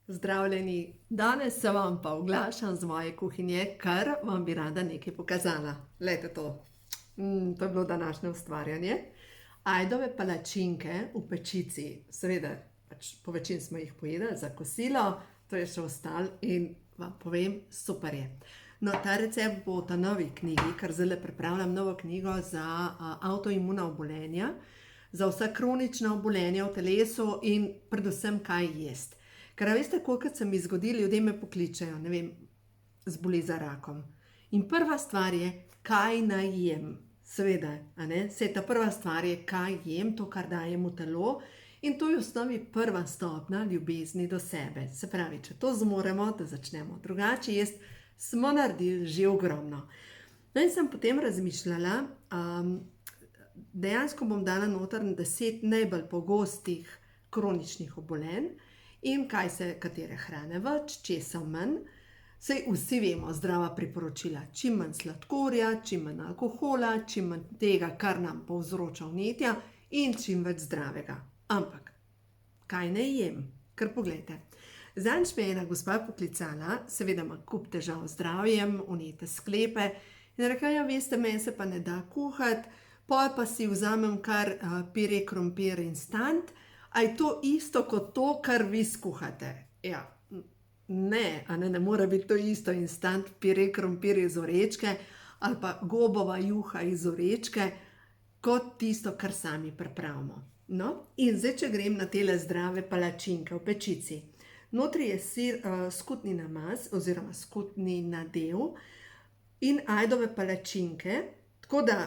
Pozdravljeni, danes se vam pa oglašam z moje kuhinje, ker vam bi rada nekaj pokazala. Glejte to. To je bilo današnje ustvarjanje. Ajdove palačinke v pečici. Seveda, po večini smo jih pojedli za kosilo, to je še ostalo in vam povem, super je. No, ta recept bo v ta novi knjigi, ker zdaj pripravljam novo knjigo za avtoimuna obolenja, za vsa kronična obolenja v telesu in predvsem kaj jesti. Ker veste, koliko se mi zgodi, ljudje me pokličejo, ne vem, zboli za rakom. In prva stvar je, kaj naj jem. Seveda, saj ta prva stvar je, kaj jem, to, kar dajem v telo. In to je v osnovi prva stopnja ljubezni do sebe. Se pravi, če to zmoremo, da začnemo drugače jesti, smo naredili že ogromno. No in sem potem razmišljala, dejansko bom dala noter 10 najbolj pogostih kroničnih obolenj, in kaj se katere hrane več, česa manj. Saj vsi vemo, zdrava priporočila, čim manj sladkorja, čim manj alkohola, čim manj tega, kar nam povzroča vnetja in čim več zdravega. Ampak, kaj ne jem? Ker poglejte, zadnjič me je ena gospa poklicala, seveda ima kup težav z zdravjem, vnete sklepe, in rekla, ja, veste, meni se pa ne da kuhati, pol pa si vzamem kar pire krompir instant. A je to isto kot to, kar vi skuhate? Ja, ne mora biti to isto instant pire krompir iz orečke ali pa gobova juha iz orečke, kot tisto, kar sami pripravimo. No, in zdaj, če grem na tele zdrave palačinke v pečici. Notri je sir, skutni namaz oziroma skutni nadev in ajdove palačinke, tako da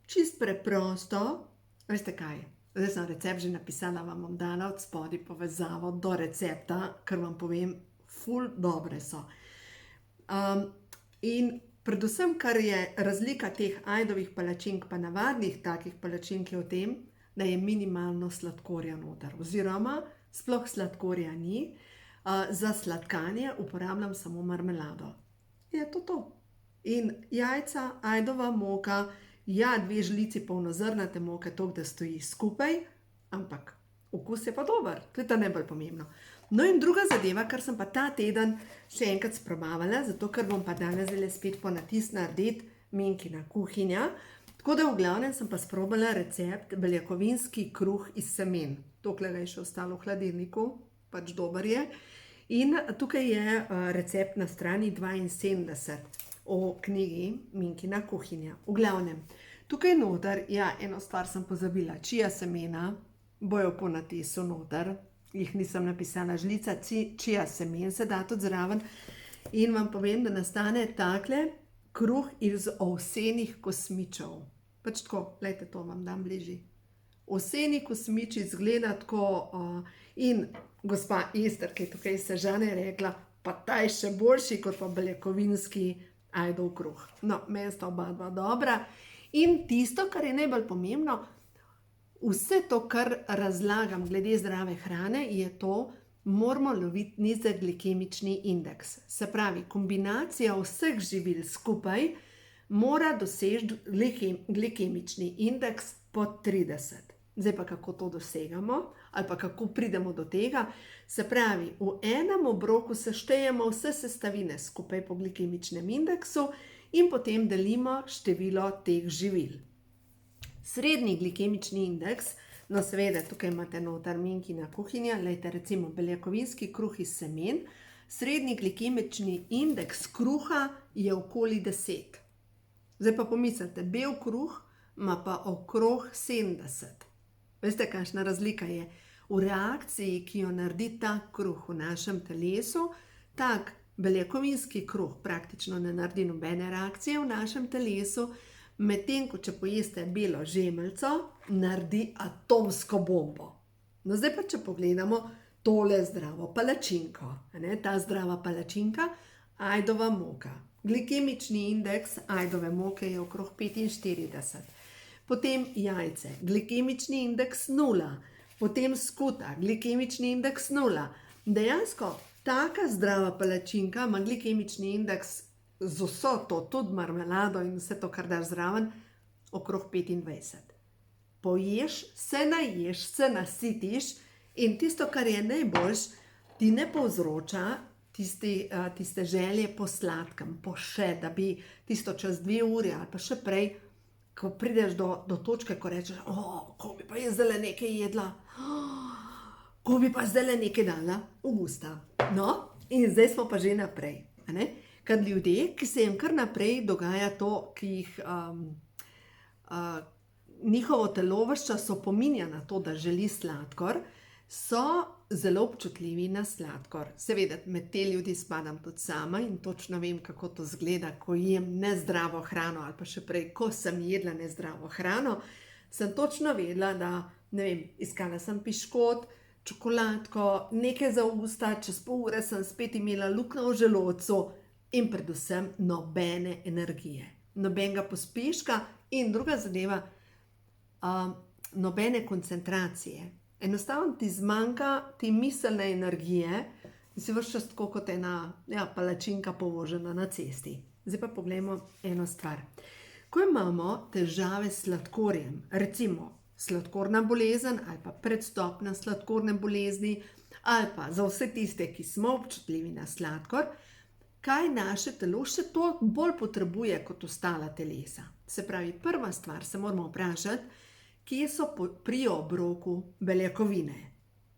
čist preprosto, veste kaj? Zdaj sem recept že napisala, vam bom dala od spodaj povezavo do recepta, ker vam povem, ful dobre so. In predvsem, kar je razlika teh ajdovih palačink pa navadnih takih palačink je v tem, da je minimalno sladkorja noter. Oziroma, sploh sladkorja ni. Za sladkanje uporabljam samo marmelado. Je to. In jajca, ajdova moka, ja, 2 žlici polnozrnate moke, to, da stoji skupaj, ampak okus je pa dober, to je ta najbolj pomembno. No in druga zadeva, kar sem pa ta teden še enkrat sprobavala, zato ker bom pa danes zdaj spet po natis narediti Minkina kuhinja, tako da v glavnem sem pa sprobala recept beljakovinski kruh iz semen. Tokle je še ostalo v hladilniku, pač dober je. In tukaj je recept na strani 72. O knjigi Minkina kuhinja. V glavnem, tukaj noter, ja, eno stvar sem pozabila, čija semena bojo po natisu noter, jih nisem napisala, žlica čija semen se da tudi zraven in vam povem, da nastane takle kruh iz ovsenih kosmičev. Pač tako, glejte, to vam dam bližji. Ovseni kosmiči izgleda tako in gospa Ester, ki je tukaj sežana, je rekla, pa ta je še boljši kot pa beljakovinski ajdov kruh. No, meni sta oba dva dobra. In tisto, kar je najbolj pomembno, vse to, kar razlagam glede zdrave hrane, je to, moramo loviti nizek glikemični indeks. Se pravi, kombinacija vseh živil skupaj mora doseči glikemični indeks pod 30. Zdaj pa kako to dosegamo ali pa kako pridemo do tega. Se pravi, v enem obroku seštejemo vse sestavine skupaj po glikemičnem indeksu in potem delimo število teh živil. Srednji glikemični indeks, no seveda tukaj imate noter Minkina kuhinja, lejte recimo beljakovinski kruh iz semen, srednji glikemični indeks kruha je okoli 10. Zdaj pa pomislite, bel kruh ima pa okrog 70. Veste, kakšna razlika je? V reakciji, ki jo naredi ta kruh v našem telesu, tak beljakovinski kruh praktično ne naredi nobene reakcije v našem telesu, medtem ko če pojeste belo žemelco, naredi atomsko bombo. No zdaj pa če pogledamo tole zdravo palačinko. Ta zdrava palačinka, ajdova moka. Glikemični indeks ajdove moke je okrog 45. Potem jajce, glikemični indeks 0, potem skuta, glikemični indeks 0. Dejansko, taka zdrava palačinka ima glikemični indeks z vso to, tudi marmelado in vse to, kar daš zraven, okrog 25. Poješ, se naješ, se nasitiš in tisto, kar je najboljš, ti ne povzroča tiste želje po sladkem, po še, da bi tisto čez 2 uri ali pa še prej, ko prideš do točke, ko rečeš, ko bi pa jaz zdaj nekaj jedla, ko bi pa zdaj nekaj dala v usta. No, in zdaj smo pa že naprej. Kad ljudje, ki se jim kar naprej dogaja to, ki jih njihovo telo ves čas opominja na to, da želi sladkor, so zelo občutljivi na sladkor. Seveda, med te ljudi spadam tudi sama in točno vem, kako to izgleda, ko jem nezdravo hrano ali pa še prej, ko sem jedla nezdravo hrano, sem točno vedela, da, ne vem, iskala sem piškot, čokoladko, nekaj za usta, čez pol ure sem spet imela luknjo v želodcu in predvsem nobene energije, nobenega pospeška in druga zadeva, nobene koncentracije. Enostavno ti zmanjka te miselne energije in si ves čas tako kot ena palačinka povožena na cesti. Zdaj pa poglejmo eno stvar. Ko imamo težave s sladkorjem, recimo sladkorna bolezen ali pa predstopnja sladkorne bolezni ali pa za vse tiste, ki smo občutljivi na sladkor, kaj naše telo še to bolj potrebuje kot ostala telesa. Se pravi, prva stvar se moramo vprašati, kje so pri obroku beljakovine.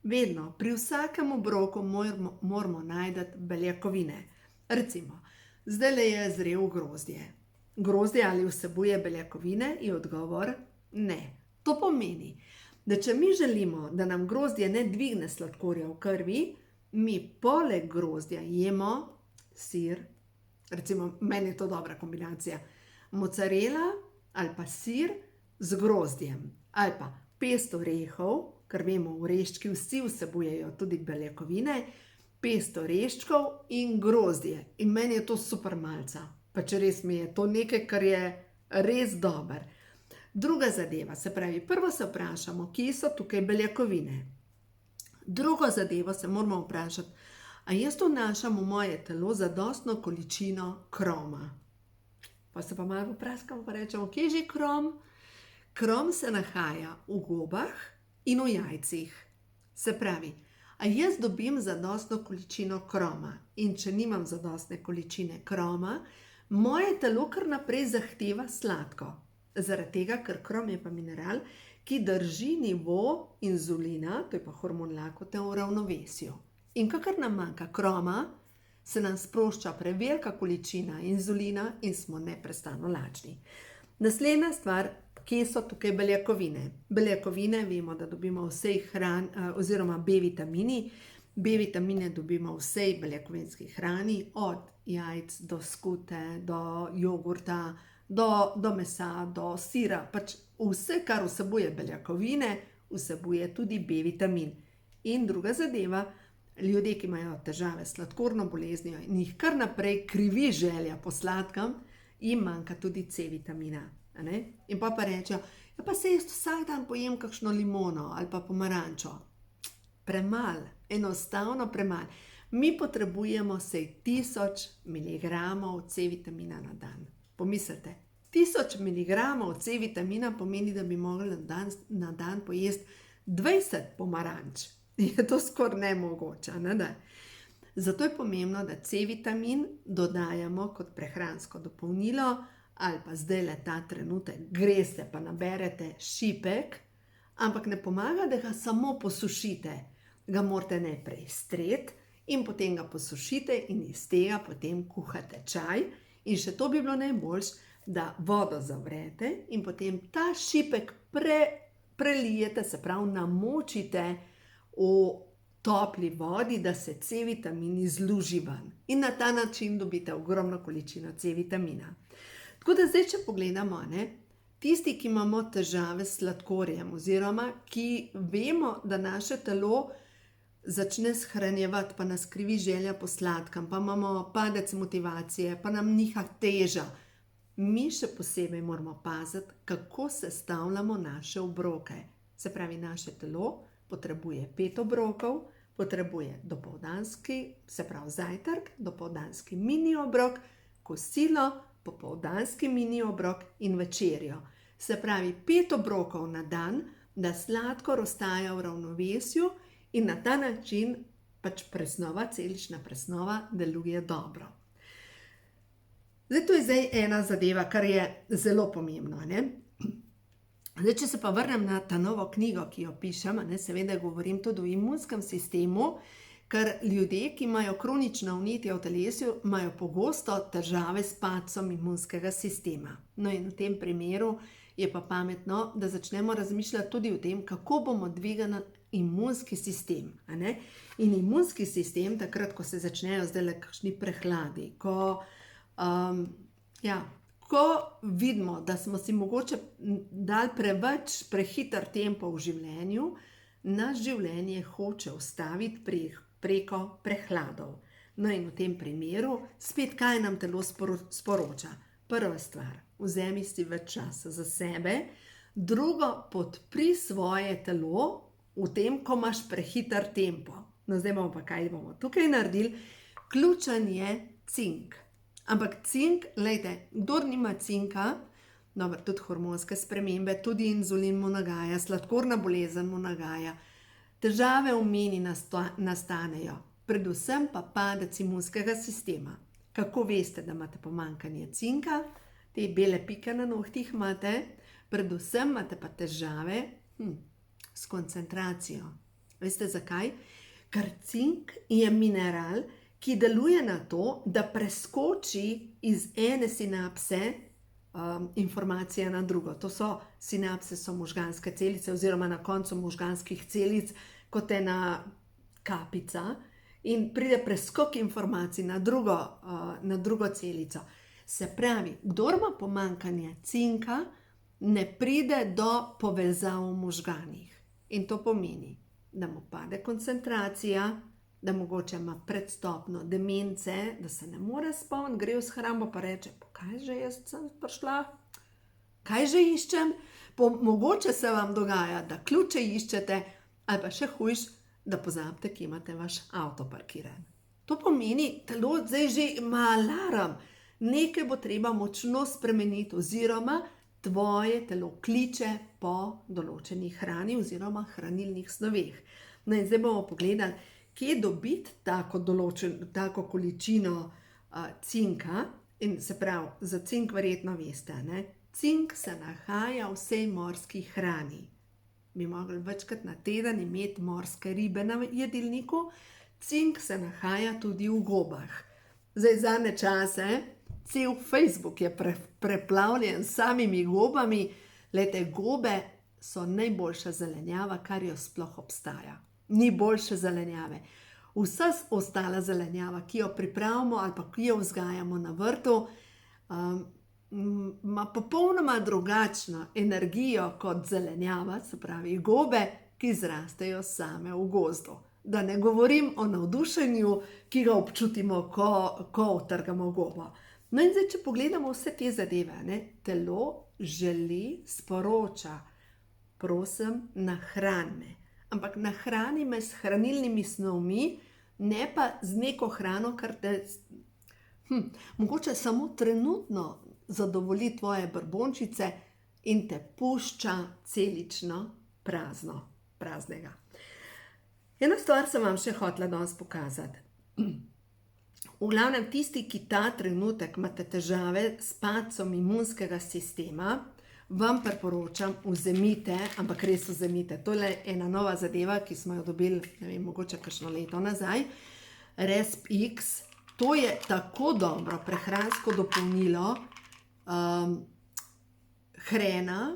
Vedno, pri vsakem obroku moramo najti beljakovine. Recimo, zdaj je zrel grozdje. Grozdje ali vsebuje beljakovine? Je odgovor ne. To pomeni, da če mi želimo, da nam grozdje ne dvigne sladkorja v krvi, mi poleg grozdja jemo sir, recimo meni je to dobra kombinacija, mozzarela ali pa sir z grozdjem. Ali pa pest orehov, ker vemo, oreščki vsi vsebujejo tudi beljakovine, pest oreščkov in grozdje. In meni je to super malca. Pa če res mi je to nekaj, kar je res dober. Druga zadeva, se pravi, prvo se vprašamo, kje so tukaj beljakovine. Drugo zadevo se moramo vprašati, a jaz vnašam v moje telo zadostno količino kroma. Pa se pa malo vpraskamo, pa rečemo, kje je že krom? Krom se nahaja v gobah in v jajcih. Se pravi, a jaz dobim zadostno količino kroma in če nimam zadostne količine kroma, moje telo kar naprej zahteva sladko. Zaradi tega, ker krom je pa mineral, ki drži nivo inzulina, to je pa hormon lakote, v ravnovesju. In kakor nam manjka kroma, se nam sprošča prevelika količina inzulina in smo neprestano lačni. Naslednja stvar, kje so tukaj beljakovine? Beljakovine vemo, da dobimo vsej hrani, oziroma B-vitamini. B-vitamine dobimo vsej beljakovinski hrani, od jajc do skute, do jogurta, do mesa, do sira. Pač vse, kar vsebuje beljakovine, vsebuje tudi B-vitamin. In druga zadeva, ljudje, ki imajo težave s sladkorno boleznijo in jih kar naprej krivi želja po sladkem, jim manjka tudi C-vitamina. In pa rečejo, ja pa se jaz vsak dan pojem kakšno limono ali pa pomarančo. Premalo, enostavno premalo. Mi potrebujemo vsaj 1000 mg C-vitamina na dan. Pomislite, 1000 mg C-vitamina pomeni, da bi mogli na dan pojesti 20 pomaranč. Je to skoraj nemogoče, ne da? Zato je pomembno, da C-vitamin dodajamo kot prehransko dopolnilo ali pa zdaj le ta trenutek greste pa naberete šipek, ampak ne pomaga, da ga samo posušite. Ga morate najprej streti in potem ga posušite in iz tega potem kuhate čaj. In še to bi bilo najboljše, da vodo zavrete in potem ta šipek prelijete, se pravi namočite v topli vodi, da se C-vitamin izluži ven. In na ta način dobite ogromno količino C-vitamina. Tako da zdaj, če pogledamo, tisti, ki imamo težave s sladkorjem oziroma ki vemo, da naše telo začne shranjevati, pa nas krivi želja po sladkem, pa imamo padec motivacije, pa nam niha teža, mi še posebej moramo paziti, kako sestavljamo naše obroke. Se pravi, naše telo potrebuje 5 obrokov, potrebuje dopoldanski, se pravi zajtrk, dopoldanski mini obrok, kosilo, popoldanski mini obrok in večerjo. Se pravi, 5 obrokov na dan, da sladkor ostaja v ravnovesju in na ta način pač presnova, celična presnova deluje dobro. Zdaj, to je zdaj ena zadeva, kar je zelo pomembno, ne? Zdaj, če se pa vrnem na ta novo knjigo, ki jo pišem, ne, seveda govorim tudi o imunskem sistemu, ker ljudje, ki imajo kronična vnetja v telesu, imajo pogosto težave s padcem imunskega sistema. No in v tem primeru je pa pametno, da začnemo razmišljati tudi o tem, kako bomo dvigali imunski sistem. A ne? In imunski sistem, takrat, ko se začnejo zdaj kakšni prehladi, ko vidimo, da smo si mogoče dali preveč prehiter tempo v življenju, naš življenje hoče ustaviti preko prehladov. No in v tem primeru spet kaj nam telo sporoča. Prva stvar, vzemi si več časa za sebe. Drugo, podpri svoje telo v tem, ko imaš prehiter tempo. No zdaj bomo pa kaj bomo tukaj naredili. Ključen je cink. Ampak cink, glejte, kdor nima cinka, dobro, tudi hormonske spremembe, tudi inzulin mu nagaja, sladkorna bolezen mu nagaja, težave v meni nastanejo, predvsem pa padec imunskega sistema. Kako veste, da imate pomanjkanje cinka, te bele pike na nohtih imate, predvsem imate pa težave s koncentracijo. Veste zakaj? Ker cink je mineral, ki deluje na to, da preskoči iz ene sinapse informacije na drugo. To so sinapse, so možganske celice oziroma na koncu možganskih celic kot ena kapica in pride preskok informacij na drugo celico. Se pravi, kdor ima pomanjkanje cinka, ne pride do povezav v možganih. In to pomeni, da mu pade koncentracija, da mogoče ima predstopno demence, da se ne more spomniti, gre v shrambo pa reče, kaj že jaz sem prišla, kaj že iščem, mogoče se vam dogaja, da ključe iščete, ali pa še hujš, da pozabite, kje imate vaš avto parkiran. To pomeni, telo zdaj že ima alarm, nekaj bo treba močno spremeniti oziroma tvoje telo kliče po določeni hrani oziroma hranilnih snoveh. No in zdaj bomo pogledali, kje dobiti tako količino cinka, in se pravi, za cink verjetno veste, ne? Cink se nahaja v vsej morski hrani. Bi mogli večkrat na teden imeti morske ribe na jedilniku, cink se nahaja tudi v gobah. Zdaj zadnje čase, cel Facebook je preplavljen s samimi gobami, glejte, gobe so najboljša zelenjava, kar jo sploh obstaja. Ni boljše zelenjave. Vsa ostala zelenjava, ki jo pripravimo ali pa ki jo vzgajamo na vrtu, ima popolnoma drugačno energijo kot zelenjava, se pravi gobe, ki zrastejo same v gozdu. Da ne govorim o navdušenju, ki ga občutimo, ko utrgamo gobo. No in zdaj, če pogledamo vse te zadeve, ne, telo želi, sporoča, prosim, nahrani me. Ampak nahrani me s hranilnimi snovmi, ne pa z neko hrano, kar te mogoče samo trenutno zadovolji tvoje brbončice in te pušča celično praznega. Eno stvar sem vam še hotela danes pokazati. V glavnem tisti, ki ta trenutek imate težave s padcem imunskega sistema, vam priporočam, vzemite, ampak res vzemite. To je ena nova zadeva, ki smo jo dobili, ne vem, mogoče kakšno leto nazaj. RESP-X, to je tako dobro prehransko dopolnilo hrena,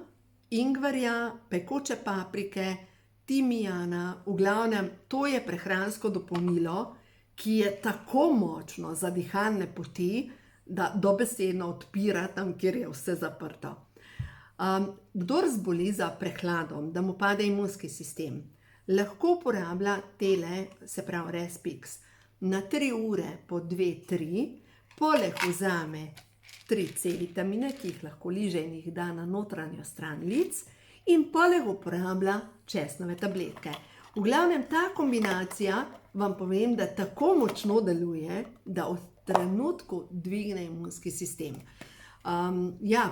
ingverja, pekoče paprike, timijana, v glavnem, to je prehransko dopolnilo, ki je tako močno za dihalne poti, da dobesedno odpira tam, kjer je vse zaprto. Kdor zboli za prehladom, da mu pade imunski sistem, lahko uporablja tele, se pravi RESP-X, na 3 ure po 2-3, poleg vzame 3 C-vitamine, ki jih lahko liže in jih da na notranjo stran lic, in poleg uporablja česnove tabletke. V glavnem, ta kombinacija, vam povem, da tako močno deluje, da v trenutku dvigne imunski sistem.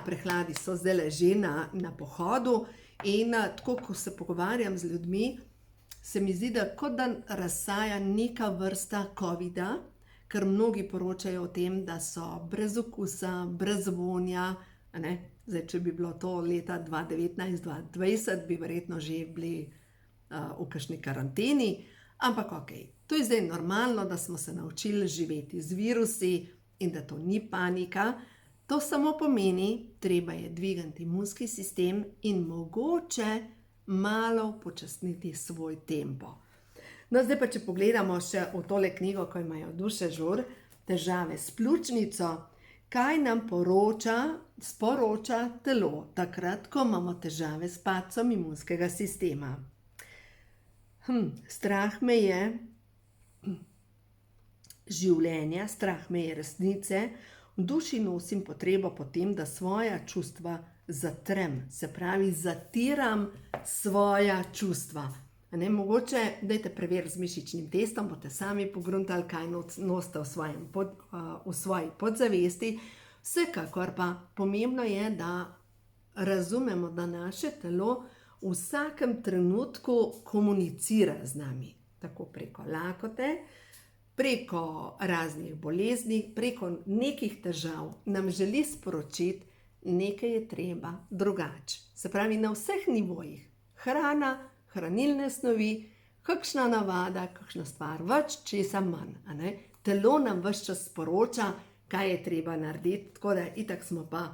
Prehladi so zdaj že na pohodu in tako, ko se pogovarjam z ljudmi, se mi zdi, da kot da razsaja neka vrsta COVID-a, ker mnogi poročajo o tem, da so brez okusa, brez vonja, a ne? Zdaj, če bi bilo to leta 2019-2020, bi verjetno že bili v kakšni karanteni, ampak ok, to je zdaj normalno, da smo se naučili živeti z virusi in da to ni panika. To samo pomeni, treba je dvigati imunski sistem in mogoče malo upočasniti svoj tempo. No, zdaj pa, če pogledamo še v tole knjigo, ko imajo Duše Žur, težave s pljučnico, kaj nam sporoča telo takrat, ko imamo težave s padcem imunskega sistema. Strah me je življenja, strah me je resnice, v duši nosim potrebo po tem, da svoja čustva zatrem, se pravi, zatiram svoja čustva. Mogoče dajte preveriti z mišičnim testom, boste sami pogruntali, kaj nosite v svoji podzavesti. Vsekakor pa pomembno je, da razumemo, da naše telo v vsakem trenutku komunicira z nami. Tako preko lakote, preko raznih bolezni, preko nekih težav nam želi sporočiti, nekaj je treba drugače. Se pravi, na vseh nivojih. Hrana, hranilne snovi, kakšna navada, kakšna stvar več, česa manj. Telo nam ves čas sporoča, kaj je treba narediti, tako da itak smo pa,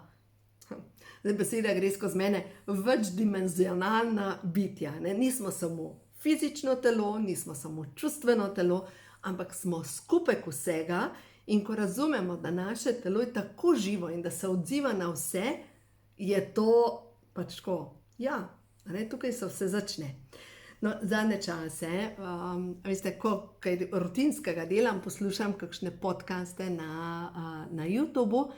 zdaj beseda gre skozi mene, večdimenzionalna bitja. Nismo samo fizično telo, nismo samo čustveno telo, ampak smo skupek vsega in ko razumemo, da naše telo je tako živo in da se odziva na vse, je to pač tako, ja, tukaj se vse začne. No, zadnje čase, veste, ko kaj rutinskega delam, poslušam kakšne podcaste na YouTubu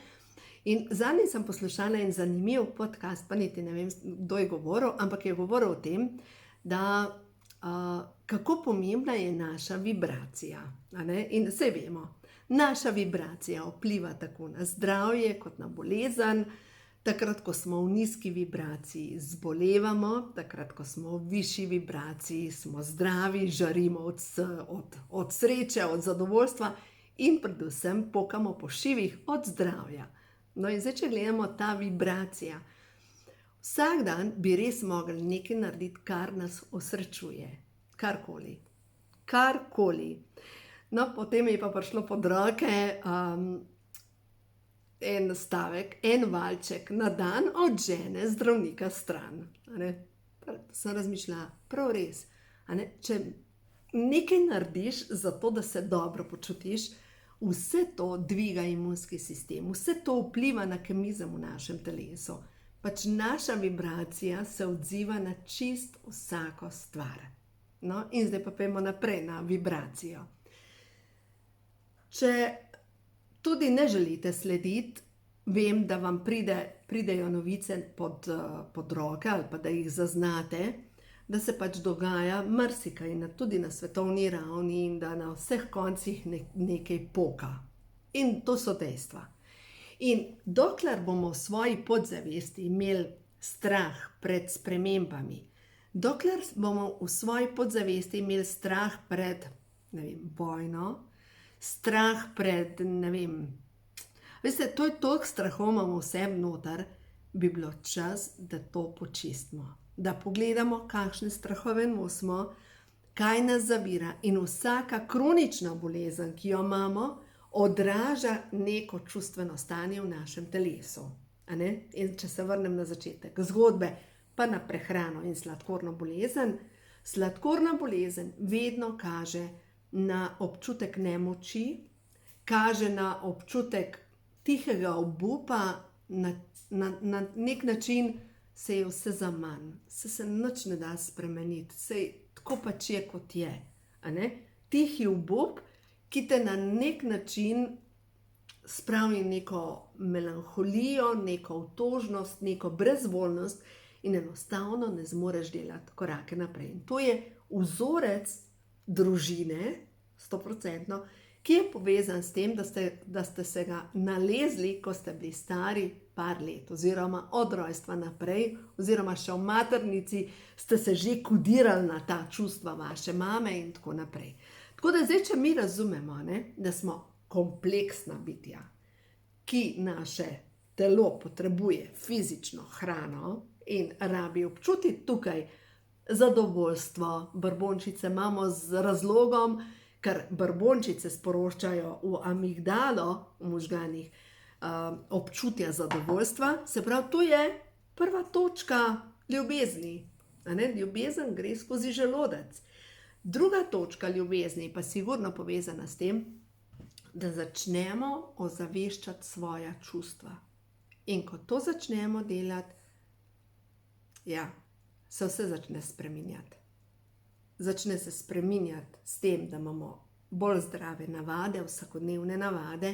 in zadnji sem poslušala en zanimiv podcast, pa niti ne vem, kdo je govoril, ampak je govoril o tem, da kako pomembna je naša vibracija. In vse vemo, naša vibracija vpliva tako na zdravje kot na bolezen. Takrat, ko smo v nizki vibraciji, zbolevamo, takrat, ko smo v višji vibraciji, smo zdravi, žarimo od sreče, od zadovoljstva in predvsem pokamo po šivih od zdravja. No in zdaj, če gledamo ta vibracija, vsak dan bi res mogli nekaj narediti, kar nas osrečuje. Karkoli. Karkoli. No, potem je pa prišlo pod roke en stavek, en valček na dan od žene zdravnika stran. Sem razmišljala, prav res. Če nekaj narediš za to, da se dobro počutiš, vse to dviga imunski sistem, vse to vpliva na kemizem v našem telesu. Pač naša vibracija se odziva na čist vsako stvar. No, in zdaj pa pojdimo naprej na vibracijo. Če tudi ne želite slediti, vem, da vam pridejo novice pod roke ali pa da jih zaznate, da se pač dogaja marsikaj tudi na svetovni ravni in da na vseh koncih nekaj poka. In to so dejstva. In dokler bomo v svoji podzavesti imeli strah pred spremembami, dokler bomo v svoji podzavesti imeli strah pred, vojno, strah pred, veste, to je toliko strahov imamo vsem noter, bi bilo čas, da to počistimo. Da pogledamo, kakšne strahove nosimo, kaj nas zavira in vsaka kronična bolezen, ki jo imamo, odraža neko čustveno stanje v našem telesu. In če se vrnem na začetek zgodbe, pa na prehrano in sladkorno bolezen, sladkorna bolezen vedno kaže na občutek nemoči, kaže na občutek tihega obupa, na nek način se je vse zaman, se nič ne da spremeniti, sej tako pač je, kot je. Tihi obup, ki te na nek način spravi neko melanholijo, neko otožnost, neko brezvoljnost in enostavno ne zmoreš delati korake naprej. In to je vzorec družine, 100%, ki je povezan s tem, da ste se ga nalezli, ko ste bili stari par let, oziroma od rojstva naprej, oziroma še v maternici ste se že kodirali na ta čustva vaše mame in tako naprej. Tako da zdaj, če mi razumemo, da smo kompleksna bitja, ki naše telo potrebuje fizično hrano in rabi občutiti tukaj zadovoljstvo. Brbončice imamo z razlogom, ker brbončice sporočajo v amigdalo, v možganih, občutja zadovoljstva. Se pravi, to je prva točka ljubezni. Ljubezen gre skozi želodec. Druga točka ljubezni pa sigurno povezana s tem, da začnemo ozaveščati svoja čustva. In ko to začnemo delati, se vse začne spreminjati. Začne se spreminjati s tem, da imamo bolj zdrave navade, vsakodnevne navade,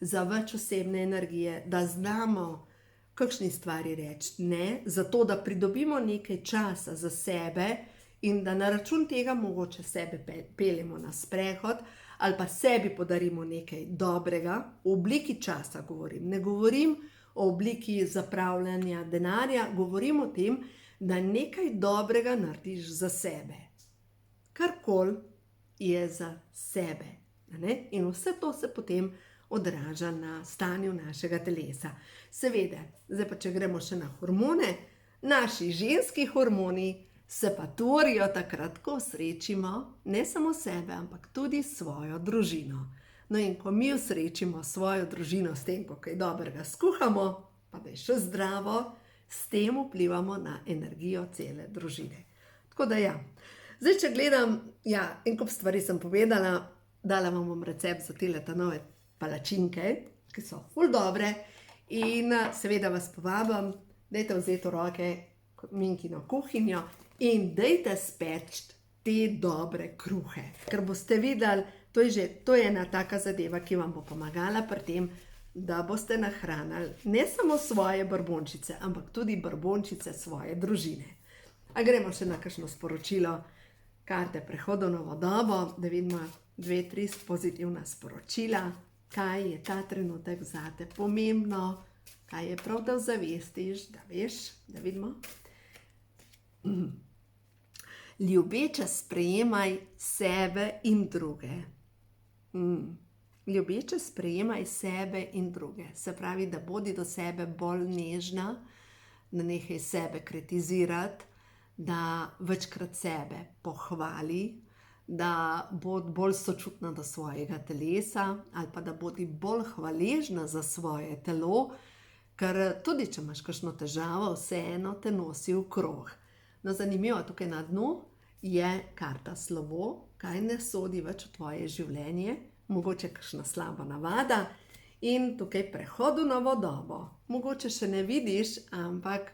za več osebne energije, da znamo kakšni stvari reči ne, zato da pridobimo nekaj časa za sebe in da na račun tega mogoče sebe peljemo na sprehod ali pa sebi podarimo nekaj dobrega, v obliki časa govorim. Ne govorim o obliki zapravljanja denarja, govorim o tem, da nekaj dobrega narediš za sebe. Karkoli je za sebe. In vse to se potem odraža na stanju našega telesa. Seveda, zdaj pa če gremo še na hormone, naši ženski hormoni se pa tvorijo takrat, ko srečimo ne samo sebe, ampak tudi svojo družino. No in ko mi usrečimo svojo družino s tem, ko kaj dobrega skuhamo, pa da je še zdravo, s tem vplivamo na energijo cele družine. Tako da zdaj če gledam, en kup stvari sem povedala, dala vam bom recept za tele nove palačinke, ki so ful dobre in seveda vas povabim, dajte vzeti v roke Minkino kuhinjo in dajte speči te dobre kruhe, ker boste videli, to je ena taka zadeva, ki vam bo pomagala pri tem, da boste nahranili ne samo svoje brbončice, ampak tudi brbončice svoje družine. A gremo še na kakšno sporočilo karte Prehodu v novo dobo, da vidimo 2-3 pozitivna sporočila, kaj je ta trenutek zate pomembno, kaj je prav, da zavestiš, da veš, da vidimo. Ljubeče sprejemaj sebe in druge. Ljubeče sprejemaj sebe in druge. Se pravi, da bodi do sebe bolj nežna, da nehaj sebe kritizirati, da večkrat sebe pohvali, da bodi bolj sočutna do svojega telesa ali pa da bodi bolj hvaležna za svoje telo, ker tudi, če imaš kakšno težavo, vseeno te nosi v krog. No, zanimivo, tukaj na dnu je karta slovo, kaj ne sodi več v tvoje življenje, mogoče kakšna slaba navada in tukaj prehod v novo dobo. Mogoče še ne vidiš, ampak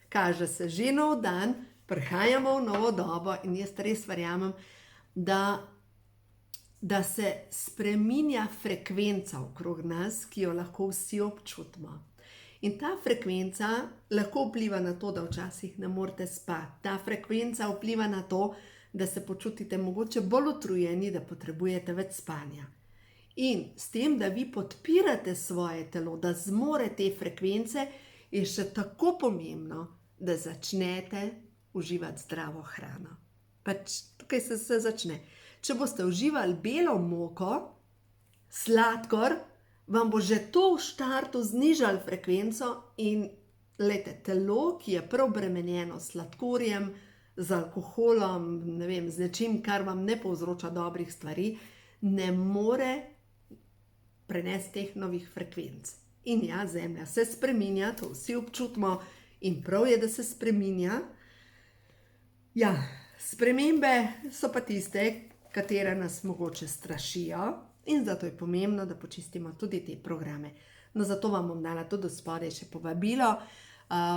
kaže se že nov dan, prihajamo v novo dobo in jaz res verjamem, da se spreminja frekvenca okrog nas, ki jo lahko vsi občutimo. In ta frekvenca lahko vpliva na to, da včasih ne morete spati. Ta frekvenca vpliva na to, da se počutite mogoče bolj utrujeni, da potrebujete več spanja. In s tem, da vi podpirate svoje telo, da zmore te frekvence, je še tako pomembno, da začnete uživati zdravo hrano. Pač tukaj se začne. Če boste uživali belo moko, sladkor, vam bo že to v štartu znižalo frekvenco in telo, ki je prav obremenjeno s sladkorjem, z alkoholom, ne vem, z nečim, kar vam ne povzroča dobrih stvari, ne more prenesti teh novih frekvenc. In Zemlja se spreminja, to vsi občutimo in prav je, da se spreminja. Spremembe so pa tiste, katere nas mogoče strašijo in zato je pomembno, da počistimo tudi te programe. No, zato vam bom dala tudi spodaj še povabilo.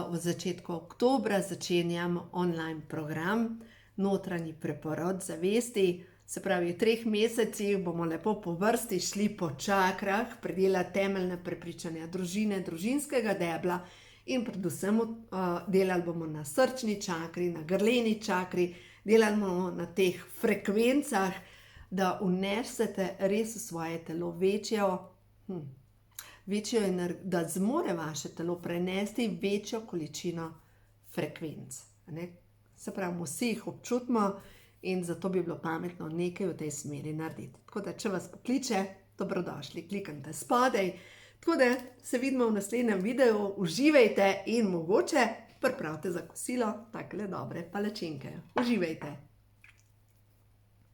V začetku oktobra začenjam online program Notranji preporod zavesti. Se pravi, v 3 mesecih bomo lepo po vrsti šli po čakrah, predelati temeljne prepričanja družine, družinskega debla in predvsem delali bomo na srčni čakri, na grleni čakri, delali bomo na teh frekvencah, da vnesete res v svoje telo večjo da zmore vaše telo prenesti večjo količino frekvenc. Se pravi, vsi jih občutimo in zato bi bilo pametno nekaj v tej smeri narediti. Tako da, če vas pokliče, dobrodošli, kliknite spodaj. Tako da se vidimo v naslednjem videu, uživajte in mogoče pripravite za kosilo takle dobre palačinke. Uživajte!